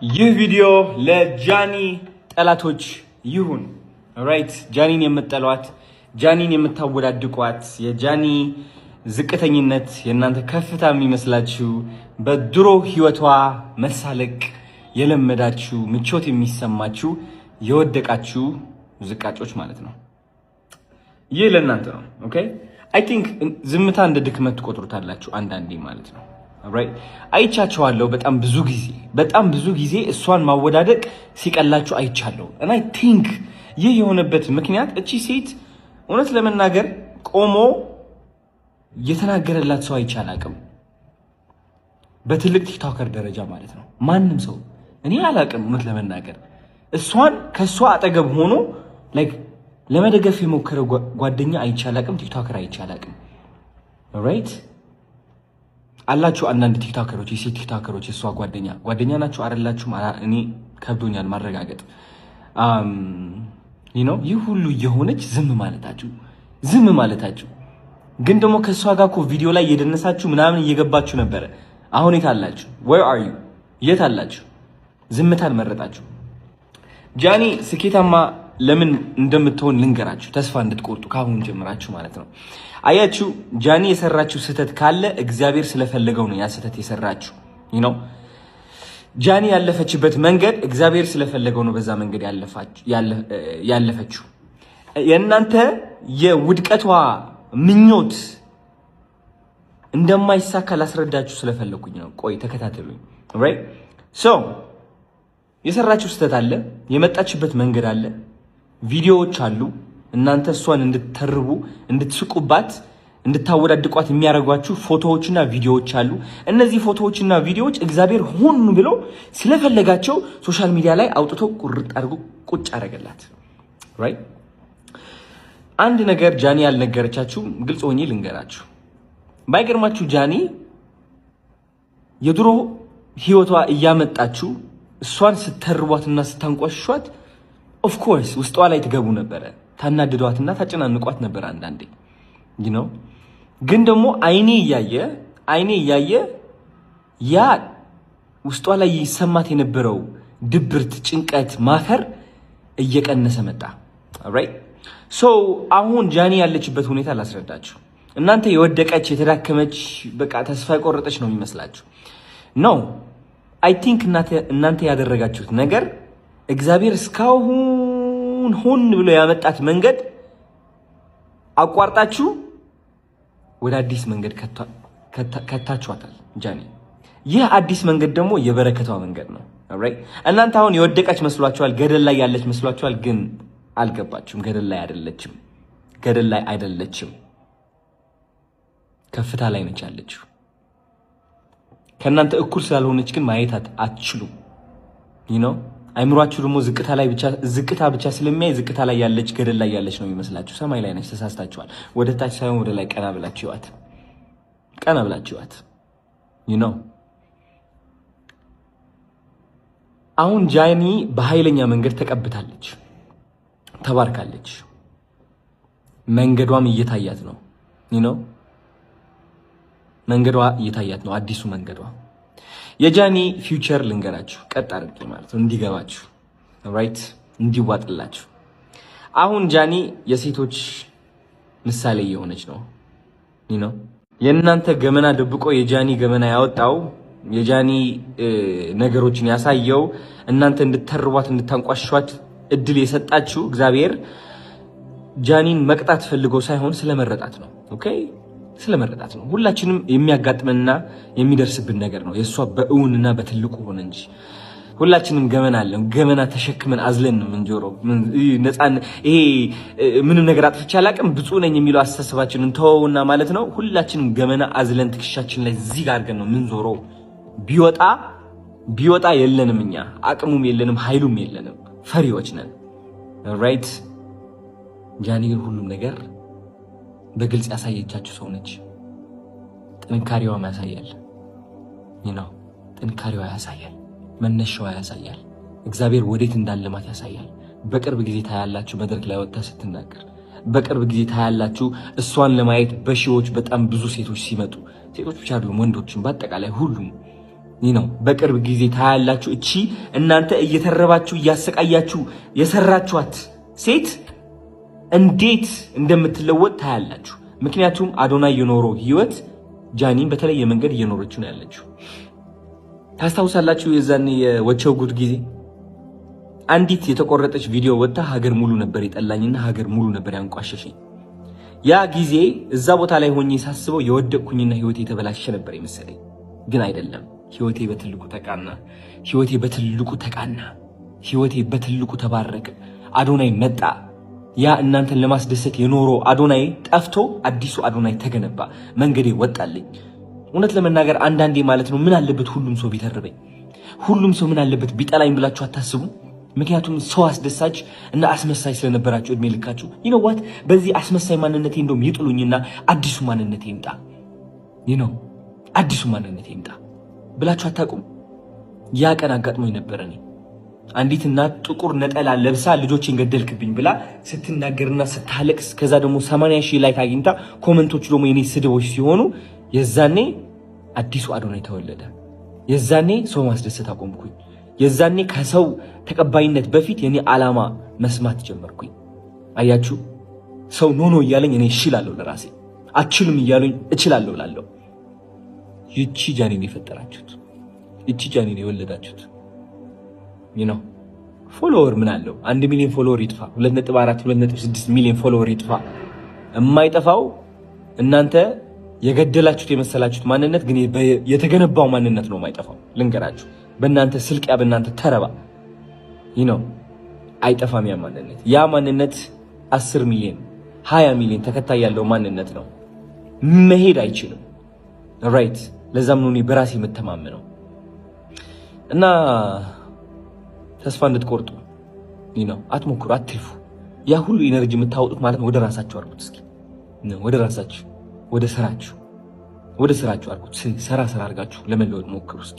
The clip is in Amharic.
ይህ ቪዲዮ ለጃኒ ጠላቶች ይሁን። ራይት ጃኒን የምትጠሏት፣ ጃኒን የምታወዳድቋት፣ የጃኒ ዝቅተኝነት የእናንተ ከፍታ የሚመስላችሁ፣ በድሮ ህይወቷ መሳለቅ የለመዳችሁ፣ ምቾት የሚሰማችሁ የወደቃችሁ ዝቃጮች ማለት ነው። ይህ ለእናንተ ነው። ኦኬ አይ ቲንክ ዝምታ እንደ ድክመት ትቆጥሩታላችሁ አንዳንዴ ማለት ነው። አይቻቸዋለሁ በጣም ብዙ ጊዜ እሷን ማወዳደቅ ሲቀላችሁ አይቻለሁ። እና አይ ቲንክ ይህ የሆነበት ምክንያት እቺ ሴት እውነት ለመናገር ቆሞ የተናገረላት ሰው አይቻላቅም። በትልቅ ቲክቶከር ደረጃ ማለት ነው። ማንም ሰው እኔ አላቅም እውነት ለመናገር እሷን ከሷ አጠገብ ሆኖ ላይክ ለመደገፍ የሞከረ ጓደኛ አይቻላቅም፣ ቲክቶከር አይቻላቅም። ኦልራይት አላችሁ አንዳንድ ቲክቶከሮች፣ የሴት ቲክቶከሮች የሷ ጓደኛ ናችሁ አይደላችሁም? እኔ ከብዶኛል ማረጋገጥ። ይህ ሁሉ የሆነች ዝም ማለታችሁ ግን ደግሞ ከሷ ጋር እኮ ቪዲዮ ላይ እየደነሳችሁ ምናምን እየገባችሁ ነበረ። አሁን የት አላችሁ? where are you? የት አላችሁ? ዝምታን መረጣችሁ። ጃኒ ስኬታማ ለምን እንደምትሆን ልንገራችሁ፣ ተስፋ እንድትቆርጡ ካሁን ጀምራችሁ ማለት ነው። አያችሁ ጃኒ የሰራችሁ ስህተት ካለ እግዚአብሔር ስለፈለገው ነው ያ ስህተት የሰራችሁ። ጃኒ ያለፈችበት መንገድ እግዚአብሔር ስለፈለገው ነው በዛ መንገድ ያለፈችው። የእናንተ የውድቀቷ ምኞት እንደማይሳካ ላስረዳችሁ ስለፈለኩኝ ነው። ቆይ ተከታተሉኝ። ራይት ሶ የሰራችሁ ስህተት አለ፣ የመጣችበት መንገድ አለ፣ ቪዲዮዎች አሉ። እናንተ እሷን እንድትተርቡ፣ እንድትስቁባት፣ እንድታወዳድቋት የሚያደርጓችሁ ፎቶዎችና ቪዲዮዎች አሉ። እነዚህ ፎቶዎችና ቪዲዮዎች እግዚአብሔር ሆን ብሎ ስለፈለጋቸው ሶሻል ሚዲያ ላይ አውጥቶ ቁርጥ አድርጎ ቁጭ አደረገላት። ራይት አንድ ነገር ጃኒ ያልነገረቻችሁ ግልጽ ሆኜ ልንገራችሁ። ባይገርማችሁ ጃኒ የድሮ ህይወቷ እያመጣችሁ እሷን ስተርቧትና ስታንቋሿት ኦፍ ኮርስ ውስጧ ላይ ትገቡ ነበረ፣ ታናድዷትና ታጨናንቋት ነበር አንዳንዴ ግን ደግሞ አይኔ እያየ ያ ውስጧ ላይ ይሰማት የነበረው ድብርት፣ ጭንቀት፣ ማፈር እየቀነሰ መጣ። ኦልራይት ሶ አሁን ጃኒ ያለችበት ሁኔታ ላስረዳችሁ። እናንተ የወደቀች የተዳከመች በቃ ተስፋ የቆረጠች ነው የሚመስላችሁ። ኖ አይ ቲንክ እናንተ ያደረጋችሁት ነገር እግዚአብሔር እስካሁን ሆን ብሎ ያመጣት መንገድ አቋርጣችሁ ወደ አዲስ መንገድ ከታችኋታል ጃኒ። ይህ አዲስ መንገድ ደግሞ የበረከቷ መንገድ ነው። ኦልራይት እናንተ አሁን የወደቀች መስሏችኋል፣ ገደል ላይ ያለች መስሏችኋል። ግን አልገባችሁም። ገደል ላይ አይደለችም። ከፍታ ላይ ነች ያለችው። ከእናንተ እኩል ስላልሆነች ግን ማየት አትችሉም። አይምሯችሁ ደግሞ ዝቅታ ብቻ ስለሚያይ ዝቅታ ላይ ያለች ገደል ላይ ያለች ነው የሚመስላችሁ። ሰማይ ላይ ነች። ተሳስታችኋል። ወደ ታች ሳይሆን ወደ ላይ ቀና ብላችኋት አሁን ጃኒ በኃይለኛ መንገድ ተቀብታለች፣ ተባርካለች። መንገዷም እየታያት ነው። መንገዷ እየታያት ነው፣ አዲሱ መንገዷ። የጃኒ ፊውቸር ልንገራችሁ ቀጥ አድርጌ ማለት ነው እንዲገባችሁ፣ ራይት እንዲዋጥላችሁ። አሁን ጃኒ የሴቶች ምሳሌ የሆነች ነው። የእናንተ ገመና ደብቆ የጃኒ ገመና ያወጣው፣ የጃኒ ነገሮችን ያሳየው፣ እናንተ እንድትተርቧት እንድታንቋሿት እድል የሰጣችሁ እግዚአብሔር ጃኒን መቅጣት ፈልጎ ሳይሆን ስለመረጣት ነው። ኦኬ ስለመረጣት ነው። ሁላችንም የሚያጋጥመንና የሚደርስብን ነገር ነው። የእሷ በእውንና በትልቁ ሆነ እንጂ ሁላችንም ገመና አለን። ገመና ተሸክመን አዝለን ነው የምንጆረው። ይሄ ምንም ነገር አጥፍቼ አላውቅም ብፁዕ ነኝ የሚለው አስተሳሰባችንን ተወውና ማለት ነው። ሁላችንም ገመና አዝለን ትከሻችን ላይ እዚህ ጋር አድርገን ነው የምንዞረው። ቢወጣ የለንም፣ እኛ አቅሙም የለንም፣ ኃይሉም የለንም፣ ፈሪዎች ነን። ራይት ጃኒ ግን ሁሉም ነገር በግልጽ ያሳየቻችሁ ሰው ነች። ጥንካሬዋም ያሳያል። ጥንካሬዋ ያሳያል፣ መነሻዋ ያሳያል፣ እግዚአብሔር ወዴት እንዳለማት ያሳያል። በቅርብ ጊዜ ታያላችሁ መድረክ ላይ ወጥታ ስትናገር። በቅርብ ጊዜ ታያላችሁ እሷን ለማየት በሺዎች በጣም ብዙ ሴቶች ሲመጡ፣ ሴቶች ብቻ አይደሉም ወንዶችም፣ በአጠቃላይ ሁሉም ነው በቅርብ ጊዜ ታያላችሁ። እቺ እናንተ እየተረባችሁ እያሰቃያችሁ የሰራችኋት ሴት እንዴት እንደምትለወጥ ታያላችሁ። ምክንያቱም አዶናይ የኖረው ህይወት ጃኒን በተለየ መንገድ እየኖረችው ነው ያለችው። ታስታውሳላችሁ የዛኔ የወቸው ጉድ ጊዜ አንዲት የተቆረጠች ቪዲዮ ወጣ ሀገር ሙሉ ነበር የጠላኝና ሀገር ሙሉ ነበር ያንቋሸሸኝ። ያ ጊዜ እዛ ቦታ ላይ ሆኜ ሳስበው የወደቅኩኝና ህይወቴ የተበላሸ ነበር የመሰለኝ። ግን አይደለም። ህይወቴ በትልቁ ተቃና። ህይወቴ በትልቁ ተባረከ። አዶናይ መጣ። ያ እናንተን ለማስደሰት የኖረው አዶናይ ጠፍቶ አዲሱ አዶናይ ተገነባ። መንገዴ ወጣልኝ። እውነት ለመናገር አንዳንዴ ማለት ነው ምን አለበት ሁሉም ሰው ቢተርበኝ፣ ሁሉም ሰው ምን አለበት ቢጠላኝ ብላችሁ አታስቡ? ምክንያቱም ሰው አስደሳች እና አስመሳይ ስለነበራችሁ እድሜ ልካችሁ ዋት በዚህ አስመሳይ ማንነቴ እንደውም ይጥሉኝና አዲሱ ማንነቴ ይምጣ አዲሱ ማንነቴ ይምጣ ብላችሁ አታውቁም? ያ ቀን አጋጥሞኝ ነበር። እኔ አንዲት እናት ጥቁር ነጠላ ለብሳ ልጆችን ገደልክብኝ ብላ ስትናገርና ስታለቅስ ከዛ ደግሞ 80,000 ላይክ አግኝታ ኮሜንቶቹ ደግሞ የኔ ስድቦች ሲሆኑ የዛኔ አዲሱ አዶናይ ተወለደ። የዛኔ ሰው ማስደሰት አቆምኩኝ። የዛኔ ከሰው ተቀባይነት በፊት የኔ ዓላማ መስማት ጀመርኩኝ። አያችሁ ሰው ኖ እያለኝ እኔ እችላለሁ ለራሴ፣ አችልም እያለኝ እችላለሁ ላለሁ። ይቺ ጃኒን የፈጠራችሁት፣ ይቺ ጃኒን የወለዳችሁት ፎሎወር ምን አለው? 1 ሚሊዮን ፎሎወር ይጥፋ፣ 2.4 2.6 ሚሊዮን ፎሎወር ይጥፋ። የማይጠፋው እናንተ የገደላችሁት የመሰላችሁት ማንነት ግን የተገነባው ማንነት ነው የማይጠፋው። ልንገራችሁ በእናንተ ስልቂያ በእናንተ ተረባ አይጠፋም። ያ ማንነት 10 ሚሊዮን 20 ሚሊዮን ተከታይ ያለው ማንነት ነው። መሄድ አይችልም። ራይት። ለዛም ነው እኔ በራሴ የምተማመነው እና ተስፋ እንድትቆርጡ አትሞክሩ፣ አትልፉ። ያ ሁሉ ኢነርጂ የምታወጡት ማለት ነው ወደ ራሳችሁ አርጉት። እስኪ ወደ ራሳችሁ፣ ወደ ስራችሁ አርጉት። ሰራ አርጋችሁ ለመለወጥ ሞክሩ እስኪ።